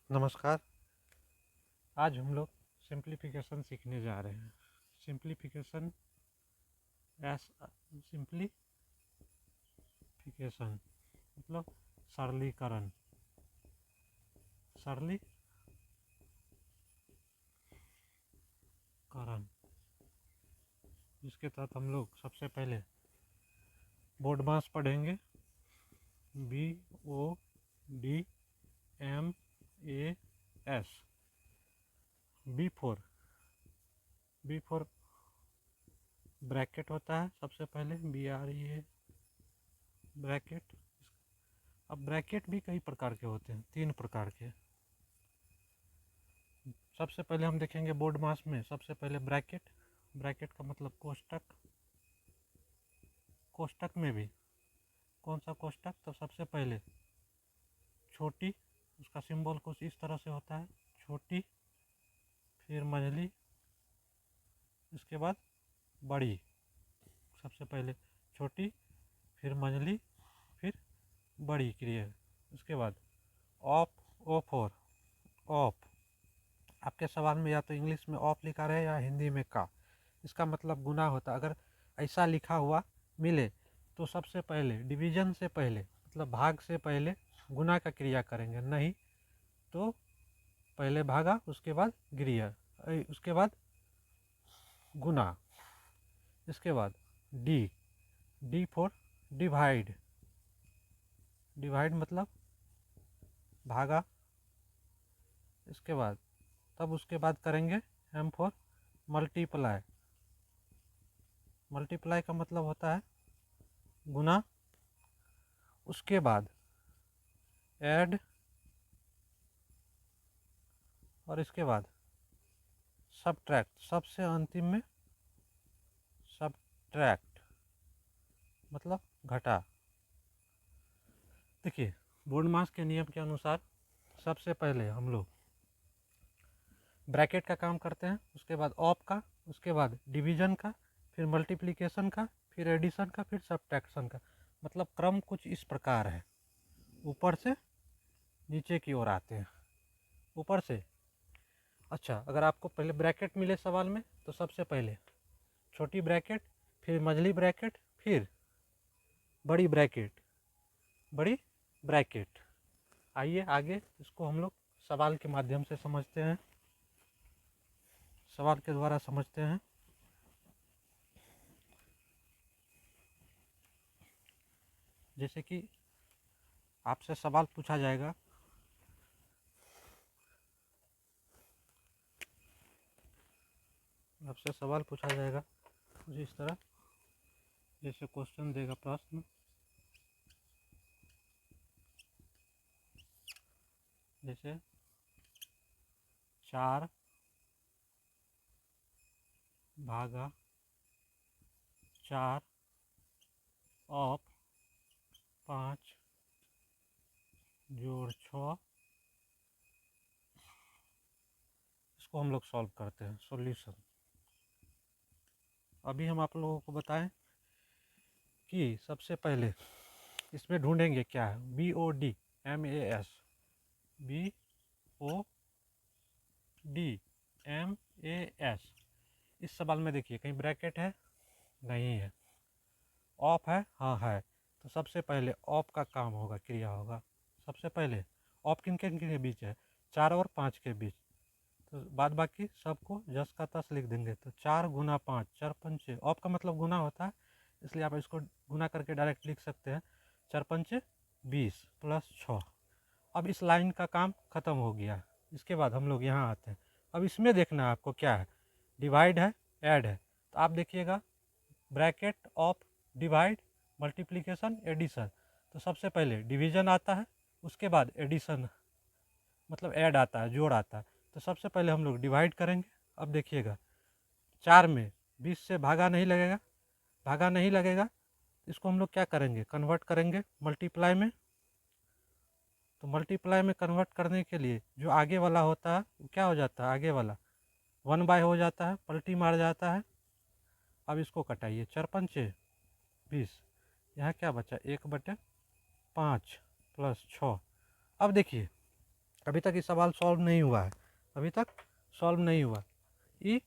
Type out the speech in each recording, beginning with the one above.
नमस्कार। आज हम लोग सिंप्लीफिकेशन सीखने जा रहे हैं। सिंप्लीफिकेशन एस सिंप्लीफिकेशन मतलब सरलीकरण। जिसके तहत हम लोग सबसे पहले बोर्ड मास पढ़ेंगे। BODMAS। बी फोर ब्रैकेट होता है। सबसे पहले BREA ब्रैकेट। अब ब्रैकेट भी कई प्रकार के होते हैं, 3 प्रकार के। सबसे पहले हम देखेंगे बोर्ड मास में सबसे पहले ब्रैकेट का मतलब कोष्टक। कोष्टक में भी कौन सा कोष्टक? तो सबसे पहले छोटी, उसका सिंबल कुछ इस तरह से होता है, छोटी, फिर मंझली, इसके बाद बड़ी। सबसे पहले छोटी, फिर मंझली, फिर बड़ी क्रिया। उसके बाद O4 ऑफ। आपके सवाल में या तो इंग्लिश में ऑफ लिखा रहे या हिंदी में का। इसका मतलब गुना होता। अगर ऐसा लिखा हुआ मिले तो सबसे पहले डिवीजन से पहले मतलब भाग से पहले गुना का क्रिया करेंगे, नहीं तो पहले भागा उसके बाद क्रिया, उसके बाद गुना। इसके बाद डी फॉर डिवाइड। डिवाइड मतलब भागा। इसके बाद तब उसके बाद करेंगे M फॉर मल्टीप्लाई। मल्टीप्लाई का मतलब होता है गुना। उसके बाद ऐड, और इसके बाद सब्ट्रैक्ट। सबसे अंतिम में सब्ट्रैक्ट मतलब घटा। देखिए, बोर्ड मास के नियम के अनुसार सबसे पहले हम लोग ब्रैकेट का काम करते हैं, उसके बाद ऑफ का, उसके बाद डिवीजन का, फिर मल्टीप्लिकेशन का, फिर एडिशन का, फिर सब्ट्रैक्शन का। मतलब क्रम कुछ इस प्रकार है, ऊपर से नीचे की ओर आते हैं। ऊपर से, अच्छा, अगर आपको पहले ब्रैकेट मिले सवाल में तो सबसे पहले छोटी ब्रैकेट, फिर मझली ब्रैकेट, फिर बड़ी ब्रैकेट, बड़ी ब्रैकेट। आइए आगे इसको हम लोग सवाल के माध्यम से समझते हैं, सवाल के द्वारा समझते हैं। जैसे कि आपसे सवाल पूछा जाएगा, आपसे सवाल पूछा जाएगा कुछ इस तरह, जैसे क्वेश्चन देगा प्रश्न, जैसे 4 भागा 4 ऑफ 5 जोड़ 6। इसको हम लोग सॉल्व करते हैं, सॉल्यूशन। अभी हम आप लोगों को बताएं कि सबसे पहले इसमें ढूंढेंगे क्या है। BODMAS। BODMAS। इस सवाल में देखिए कहीं ब्रैकेट है? नहीं है। ऑफ है? हाँ है। तो सबसे पहले ऑफ का काम होगा, क्रिया होगा। सबसे पहले ऑफ किन किन के बीच है? 4 और 5 के बीच। तो बाद बाकी सबको जस का तस लिख देंगे। तो 4 गुना 5, 4 पंचे। ऑफ का मतलब गुना होता है, इसलिए आप इसको गुना करके डायरेक्ट लिख सकते हैं। 4 पंचे 20 प्लस 6। अब इस लाइन का काम ख़त्म हो गया। इसके बाद हम लोग यहाँ आते हैं। अब इसमें देखना है आपको क्या है, डिवाइड है, ऐड है। तो आप देखिएगा bracket of divide, multiplication, addition. तो सबसे पहले डिवीजन आता है, उसके बाद एडिशन मतलब ऐड आता है, जोड़ आता है। तो सबसे पहले हम लोग डिवाइड करेंगे। अब देखिएगा 4 में 20 से भागा नहीं लगेगा, भागा नहीं लगेगा। इसको हम लोग क्या करेंगे, कन्वर्ट करेंगे मल्टीप्लाई में। तो मल्टीप्लाई में कन्वर्ट करने के लिए जो आगे वाला होता है वो क्या हो जाता है, आगे वाला 1/, हो जाता है, पलटी मार जाता है। अब इसको कटाइए, 4 पंचे 20, यहाँ क्या बचा, 1/5 प्लस 6। अब देखिए अभी तक ये सवाल सॉल्व नहीं हुआ है, अभी तक सॉल्व नहीं हुआ। ई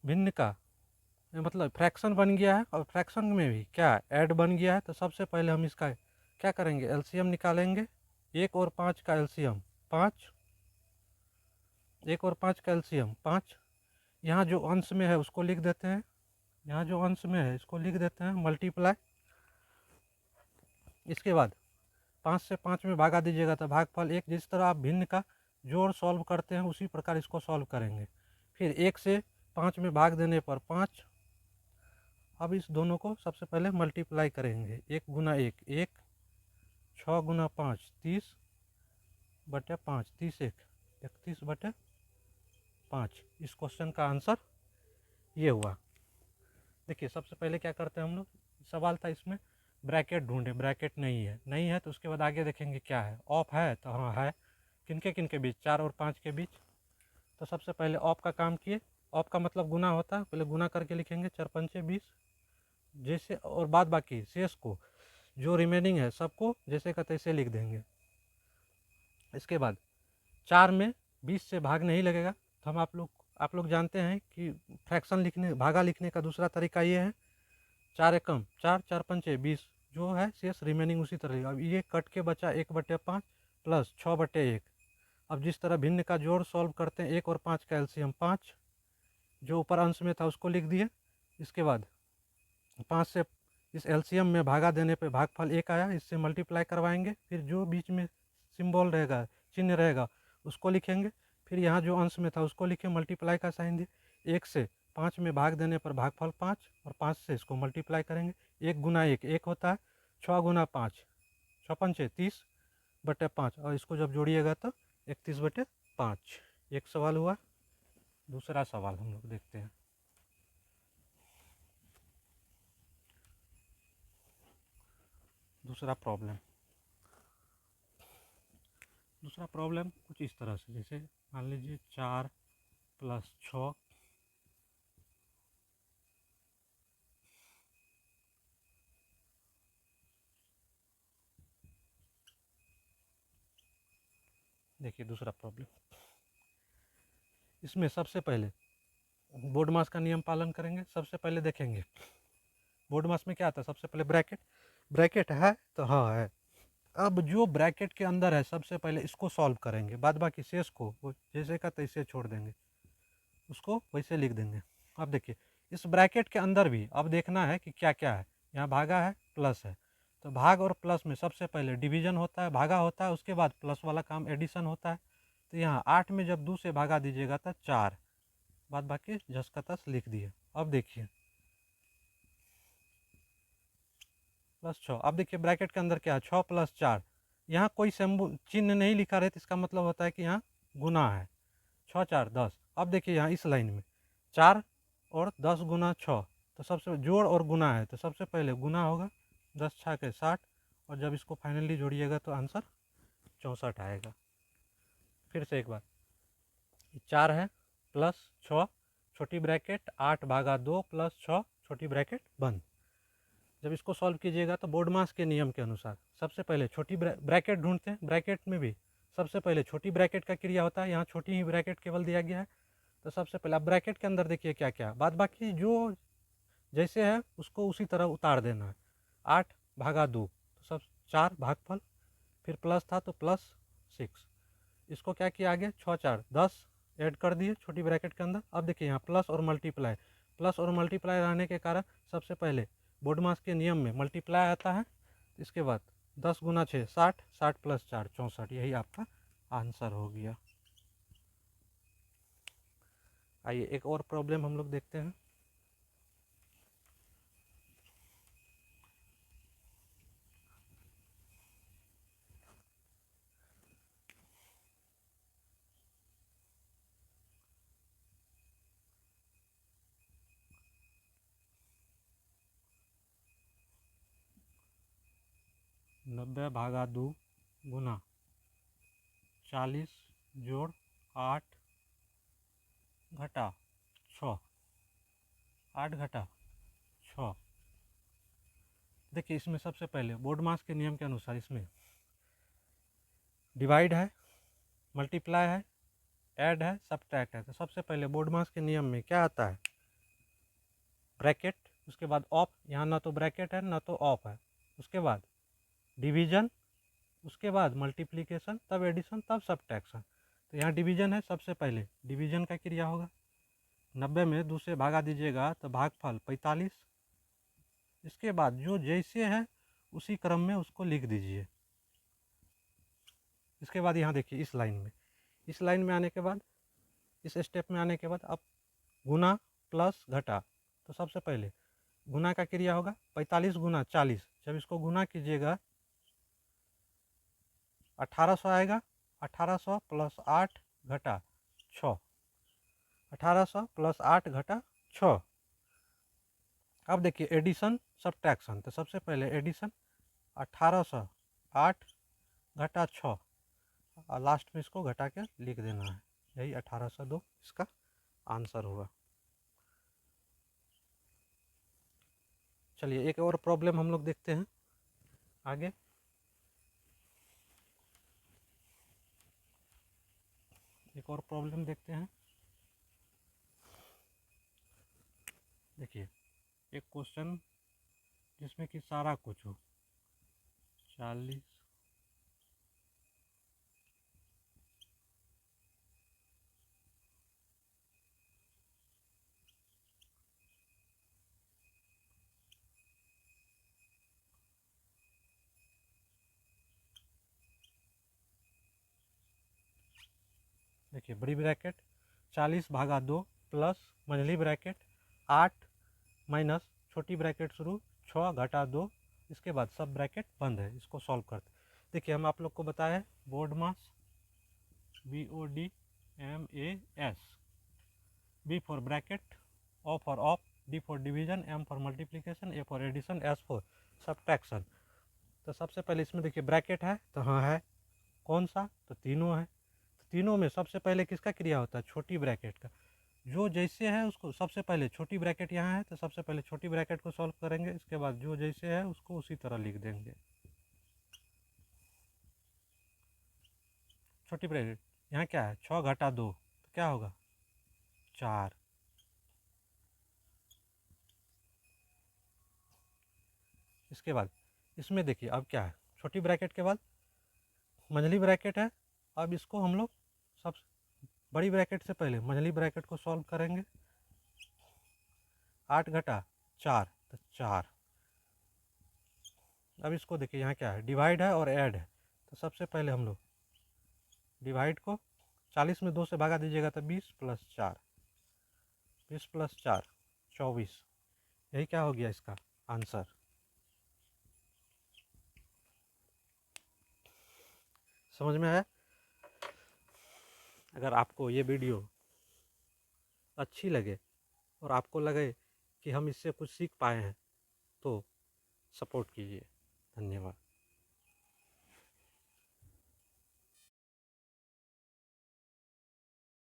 भिन्न का मतलब फ्रैक्शन बन गया है, और फ्रैक्शन में भी क्या ऐड बन गया है। तो सबसे पहले हम इसका क्या करेंगे, एलसीएम निकालेंगे। 1 और 5 का एलसीएम 5, 1 और 5 का एलसीएम 5। यहाँ जो अंश में है उसको लिख देते हैं, यहाँ जो अंश में है इसको लिख देते हैं मल्टीप्लाई। इसके बाद 5 से 5 में भागा दीजिएगा तो भागफल 1। जिस तरह आप भिन्न का जोड़ सॉल्व करते हैं उसी प्रकार इसको सॉल्व करेंगे। फिर 1 से 5 में भाग देने पर 5। अब इस दोनों को सबसे पहले मल्टीप्लाई करेंगे। 1 गुना 1 1, 6 गुना 5 30 बटे 5, 30 1 31 बटे 5। इस क्वेश्चन का आंसर ये हुआ। देखिए सबसे पहले क्या करते हैं हम लोग, सवाल था इसमें ब्रैकेट ढूंढे, ब्रैकेट नहीं है, नहीं है तो उसके बाद आगे देखेंगे क्या है। ऑफ है तो हाँ है, किनके किनके बीच, 4 और 5 के बीच। तो सबसे पहले ऑफ का काम किए। ऑफ का मतलब गुना होता है, पहले गुना करके लिखेंगे 4 पंचे 20 जैसे, और बाद बाकी शेष को जो रिमेनिंग है सबको जैसे का तैसे लिख देंगे। इसके बाद 4 में 20 से भाग नहीं लगेगा, तो हम आप लोग जानते हैं कि फ्रैक्शन लिखने, भागा लिखने का दूसरा तरीका ये है, 4 एकम 4, 4 पंचे 20, जो है शेष रिमेनिंग उसी तरह। अब ये कट के बचा 1/5 प्लस 6/1। अब जिस तरह भिन्न का जोड़ सॉल्व करते हैं, 1 और 5 का एलसीएम 5, जो ऊपर अंश में था उसको लिख दिए। इसके बाद 5 से इस एलसीएम में भागा देने पे भागफल 1 आया, इससे मल्टीप्लाई करवाएंगे। फिर जो बीच में सिंबल रहेगा, चिन्ह रहेगा, उसको लिखेंगे। फिर यहाँ जो अंश में था उसको लिखे, मल्टीप्लाई का साइन दिए। 1 से 5 में भाग देने पर भागफल 5, और 5 से इसको मल्टीप्लाई करेंगे। 1 गुना 1 1 होता है, 6 गुना 5 6 पंचे 30/5, और इसको जब जोड़िएगा तो 31/5। एक सवाल हुआ। दूसरा सवाल हम लोग देखते हैं। दूसरा प्रॉब्लम कुछ इस तरह से, जैसे मान लीजिए 4 + 6 देखिए दूसरा प्रॉब्लम। इसमें सबसे पहले बोर्ड मास का नियम पालन करेंगे। सबसे पहले देखेंगे बोर्ड मास में क्या आता है, सबसे पहले ब्रैकेट है तो हाँ है। अब जो ब्रैकेट के अंदर है सबसे पहले इसको सॉल्व करेंगे, बाद बाकी शेष को वो जैसे का तैसे छोड़ देंगे, उसको वैसे लिख देंगे। अब देखिए इस ब्रैकेट के अंदर भी अब देखना है कि क्या क्या है। यहाँ भागा है, प्लस है, तो भाग और प्लस में सबसे पहले डिवीजन होता है, भागा होता है, उसके बाद प्लस वाला काम एडिशन होता है। तो यहाँ 8 में जब 2 से भागा दीजिएगा तो 4, बाद बाकी जस का तस लिख दिए। अब देखिए +6। अब देखिए ब्रैकेट के अंदर क्या है, 6 + 4। यहाँ कोई सिंबल चिन्ह नहीं लिखा रहे तो इसका मतलब होता है कि यहाँ गुना है। 6 4 10। अब देखिए यहाँ इस लाइन में 4 और 10 गुना 6, तो सबसे जोड़ और गुना है, तो सबसे पहले गुना होगा, 10 6 के 60, और जब इसको फाइनली जोड़िएगा तो आंसर 64 आएगा। फिर से एक बार, 4 है प्लस 6 छोटी ब्रैकेट 8/2 प्लस 6 छोटी ब्रैकेट बंद। जब इसको सॉल्व कीजिएगा तो बोर्ड मास के नियम के अनुसार सबसे पहले छोटी ब्रैकेट ढूंढते हैं। ब्रैकेट में भी सबसे पहले छोटी ब्रैकेट का क्रिया होता है, यहाँ छोटी ही ब्रैकेट केवल दिया गया है। तो सबसे पहले आप ब्रैकेट के अंदर देखिए क्या क्या, बाद बाकी जो जैसे है उसको उसी तरह उतार देना है। 8/2 तो सब 4 भागफल, फिर प्लस था तो +6। इसको क्या किया आगे, 6 4 10 ऐड कर दिए छोटी ब्रैकेट के अंदर। अब देखिए यहाँ प्लस और मल्टीप्लाई रहने के कारण सबसे पहले बोर्ड मास के नियम में मल्टीप्लाई आता है। इसके बाद 10 गुना 6 60, 60 + 4 64, यही आपका आंसर हो गया। आइए एक और प्रॉब्लम हम लोग देखते हैं। नब्बे भागा 2 गुना 40 जोड़ 8 घटा 6, 8 घटा 6। देखिए इसमें सबसे पहले बोर्ड मास के नियम के अनुसार इसमें डिवाइड है, मल्टीप्लाई है, ऐड है, सब्ट्रैक्ट है। तो सबसे पहले बोर्डमास के नियम में क्या आता है, ब्रैकेट, उसके बाद ऑफ, यहाँ ना तो ब्रैकेट है ना तो ऑफ है, उसके बाद डिवीजन, उसके बाद मल्टीप्लिकेशन, तब एडिशन, तब सब्ट्रैक्शन। तो यहाँ डिवीजन है, सबसे पहले डिवीजन का क्रिया होगा, 90 में 2 से भागा दीजिएगा तो भागफल 45। इसके बाद जो जैसे है उसी क्रम में उसको लिख दीजिए। इसके बाद यहाँ देखिए इस लाइन में आने के बाद, इस स्टेप में आने के बाद अब गुना प्लस घटा। तो सबसे पहले गुना का क्रिया होगा 45 गुना 40, जब इसको गुना कीजिएगा 1800 आएगा। 1800 प्लस 8 घटा 6, 1800 प्लस 8 घटा 6। अब देखिए एडिशन सब्ट्रैक्शन, तो सबसे पहले एडिशन 1800 8 घटा 6, और लास्ट में इसको घटा के लिख देना है, यही 1802 इसका आंसर होगा। चलिए एक और प्रॉब्लम हम लोग देखते हैं आगे। एक और प्रॉब्लम देखते हैं। देखिए एक क्वेश्चन जिसमें कि सारा कुछ हो, 40, देखिए बड़ी ब्रैकेट 40 भागा 2 प्लस मंझली ब्रैकेट 8 माइनस छोटी ब्रैकेट शुरू 6 घटा 2, इसके बाद सब ब्रैकेट बंद है। इसको सॉल्व करते। देखिए हम आप लोग को बताया है BODMAS, BODMAS, B for bracket, O for of, D for division, M for multiplication, A for addition, S for subtraction. तो सबसे पहले इसमें देखिए ब्रैकेट है, तो हाँ है, कौन सा, तो तीनों है। तो तीनों में सबसे पहले किसका क्रिया होता है, छोटी ब्रैकेट का। जो जैसे है उसको सबसे पहले, छोटी ब्रैकेट यहाँ है तो सबसे पहले छोटी ब्रैकेट को सॉल्व करेंगे, इसके बाद जो जैसे है उसको उसी तरह लिख देंगे। छोटी ब्रैकेट यहाँ क्या है, 6 घटा 2, तो क्या होगा 4। इसके बाद इसमें देखिए अब क्या है, छोटी ब्रैकेट के बाद मंझली ब्रैकेट है। अब इसको हम लोग सब बड़ी ब्रैकेट से पहले मंझली ब्रैकेट को सॉल्व करेंगे। 8 घटा 4 तो 4। अब इसको देखिए यहाँ क्या है, डिवाइड है और ऐड है। तो सबसे पहले हम लोग डिवाइड को 40 में 2 से भागा दीजिएगा तो 20 प्लस 4, 20 प्लस 4 24। यही क्या हो गया इसका आंसर। समझ में आया। अगर आपको ये वीडियो अच्छी लगे और आपको लगे कि हम इससे कुछ सीख पाए हैं तो सपोर्ट कीजिए। धन्यवाद।